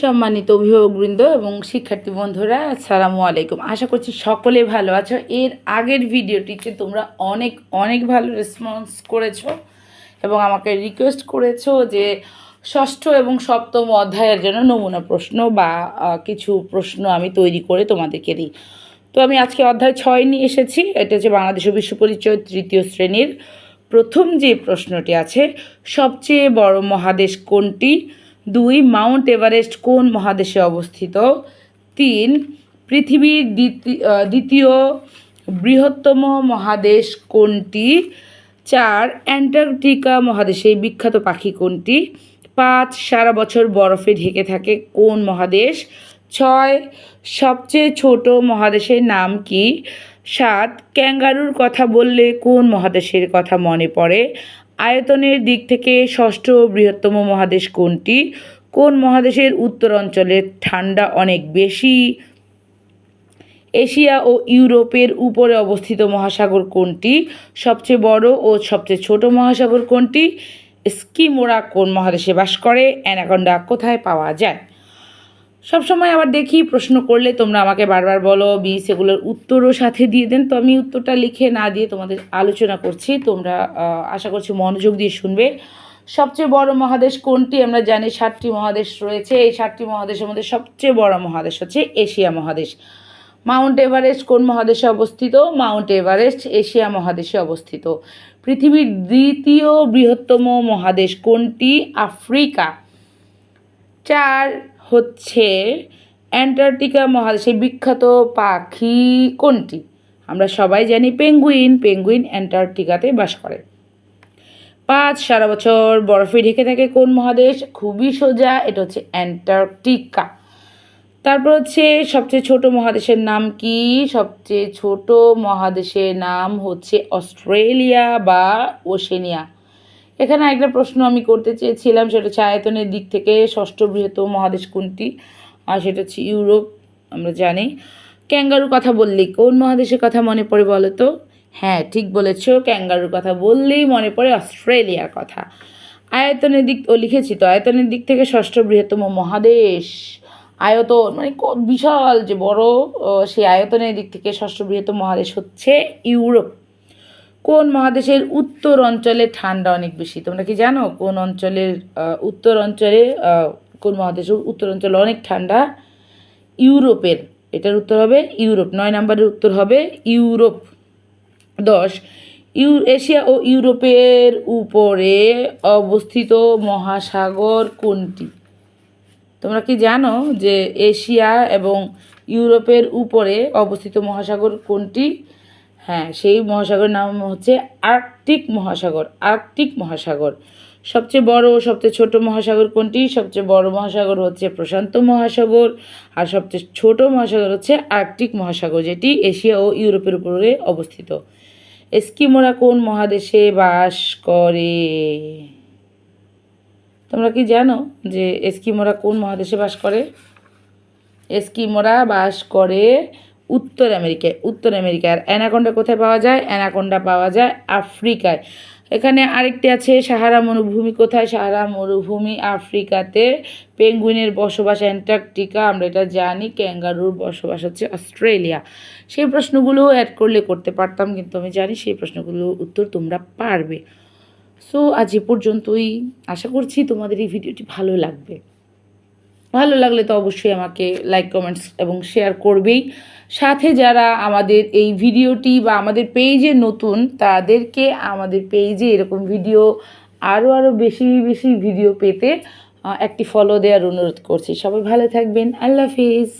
সম্মানিত অভিভাবকবৃন্দ এবং শিক্ষার্থী বন্ধুরা, আসসালামু আলাইকুম। আশা করছি সকলে ভালো আছো। এর আগের ভিডিওটিতে তোমরা অনেক অনেক ভালো রেসপন্স করেছো এবং আমাকে রিকোয়েস্ট করেছো যে ষষ্ঠ এবং সপ্তম অধ্যায়ের জন্য নমুনা প্রশ্ন বা কিছু প্রশ্ন আমি তৈরি করে তোমাদেরকে দিই। তো আমি আজকে অধ্যায় 6 নিয়ে এসেছি। এটা হচ্ছে বাংলাদেশ বিশ্ব পরিচয় তৃতীয় শ্রেণীর প্রথম যে প্রশ্নটি আছে, সবচেয়ে বড় মহাদেশ কোনটি? 2 মাউন্ট এভারেস্ট কোন মহাদেশে অবস্থিত? 3 পৃথিবীর দ্বিতীয় বৃহত্তম মহাদেশ কোনটি? 4 অ্যান্টার্কটিকা মহাদেশে বিখ্যাত পাখি কোনটি? 5 সারা বছর বরফে ঢেকে থাকে কোন মহাদেশ? 6 সবচেয়ে ছোট মহাদেশের নাম কি? 7 ক্যাঙ্গারুর কথা বললে কোন মহাদেশের কথা মনে পড়ে? আয়তনের দিক থেকে ষষ্ঠ বৃহত্তম মহাদেশ কোনটি? কোন মহাদেশের উত্তর অঞ্চলে ঠান্ডা অনেক বেশি? এশিয়া ও ইউরোপের উপরে অবস্থিত মহাসাগর কোনটি? সবচেয়ে বড় ও সবচেয়ে ছোট মহাসাগর কোনটি? এস্কিমোরা কোন মহাদেশে বাস করে? অ্যানাকোন্ডা কোথায় পাওয়া যায়? সবসময় আবার দেখি প্রশ্ন করলে তোমরা আমাকে বারবার বলো সেগুলোর উত্তরও সাথে দিয়ে দেন। তো আমি উত্তরটা লিখে না দিয়ে তোমাদের আলোচনা করছি, তোমরা আশা করছি মনোযোগ দিয়ে শুনবে। সবচেয়ে বড় মহাদেশ কোনটি? আমরা জানি 7টি মহাদেশ রয়েছে। এই 7টি মহাদেশের মধ্যে সবচেয়ে বড় মহাদেশ হচ্ছে এশিয়া মহাদেশ। মাউন্ট এভারেস্ট কোন মহাদেশে অবস্থিত? মাউন্ট এভারেস্ট এশিয়া মহাদেশে অবস্থিত। পৃথিবীর দ্বিতীয় বৃহত্তম মহাদেশ কোনটি? আফ্রিকা। 4 হচ্ছে অ্যান্টার্কটিকা মহাদেশে বিখ্যাত পাখি কোনটি? আমরা সবাই জানি পেঙ্গুইন। পেঙ্গুইন অ্যান্টার্কটিকাতে বাস করে। 5 সারা বছর বরফে ঢেকে থাকে কোন মহাদেশ? খুবই সোজা, এটা হচ্ছে অ্যান্টার্কটিকা। তারপর হচ্ছে সবচেয়ে ছোট মহাদেশের নাম কি? সবচেয়ে ছোট মহাদেশের নাম হচ্ছে অস্ট্রেলিয়া বা ওশেনিয়া। এখানে একটা প্রশ্ন আমি করতে চেয়েছিলাম, সেটা হচ্ছে আয়তনের দিক থেকে ষষ্ঠ বৃহত্তম মহাদেশ কোনটি? আর সেটা হচ্ছে ইউরোপ, আমরা জানি। ক্যাঙ্গারুর কথা বললেই কোন মহাদেশের কথা মনে পড়ে বলো তো? হ্যাঁ, ঠিক বলেছ, ক্যাঙ্গারুর কথা বললেই মনে পড়ে অস্ট্রেলিয়ার কথা। আয়তনের দিক লিখেছি তো, আয়তনের দিক থেকে ষষ্ঠ বৃহত্তম মহাদেশ, আয়তন মানে বিশাল যে বড়, সেই আয়তনের দিক থেকে ষষ্ঠ বৃহত্তম মহাদেশ হচ্ছে ইউরোপ। কোন মহাদেশের উত্তর অঞ্চলে ঠান্ডা অনেক বেশি? তোমরা কি জানো কোন অঞ্চলের উত্তর অঞ্চলে কোন মহাদেশের উত্তর অঞ্চলে অনেক ঠান্ডা? ইউরোপের। এটার উত্তর হবে ইউরোপ। 9 নম্বরের উত্তর হবে ইউরোপ। 10 এশিয়া ও ইউরোপের উপরে অবস্থিত মহাসাগর কোনটি? তোমরা কি জানো যে এশিয়া এবং ইউরোপের উপরে অবস্থিত মহাসাগর কোনটি? হ্যাঁ, সেই মহাসাগরের নাম হচ্ছে আর্কটিক মহাসাগর। আর্কটিক মহাসাগর। সবচেয়ে বড় ও সবচেয়ে ছোট মহাসাগর কোনটি? সবচেয়ে বড় মহাসাগর হচ্ছে প্রশান্ত মহাসাগর, আর সবচেয়ে ছোট মহাসাগর হচ্ছে আর্কটিক মহাসাগর, যেটি এশিয়া ও ইউরোপের উপরে অবস্থিত। এস্কিমোরা কোন মহাদেশে বাস করে? তোমরা কি জানো যে এস্কিমোরা কোন মহাদেশে বাস করে? এস্কিমোরা বাস করে উত্তর আমেরিকায়। উত্তর আমেরিকায়। আর অ্যানাকোন্ডা কোথায় পাওয়া যায়? অ্যানাকোন্ডা পাওয়া যায় আফ্রিকায়। এখানে আরেকটি আছে, সাহারা মরুভূমি কোথায়? সাহারা মরুভূমি আফ্রিকাতে। পেঙ্গুইনের বসবাস অ্যান্টার্কটিকা, আমরা এটা জানি। ক্যাঙ্গারুর বসবাস হচ্ছে অস্ট্রেলিয়া। সেই প্রশ্নগুলো অ্যাড করলে করতে পারতাম, কিন্তু আমি জানি সেই প্রশ্নগুলোর উত্তর তোমরা পারবে। সো আজ এ পর্যন্তই। আশা করছি তোমাদের এই ভিডিওটি ভালো লাগবে। ভালো লাগলে তো অবশ্যই আমাকে লাইক, কমেন্টস এবং শেয়ার করবেই। সাথে যারা আমাদের এই ভিডিওটি বা আমাদের পেজে নতুন, তাদেরকে আমাদের পেজে এরকম ভিডিও আরও বেশি বেশি ভিডিও পেতে একটি ফলো দেওয়ার অনুরোধ করছি। সবাই ভালো থাকবেন। আল্লাহ হাফিজ।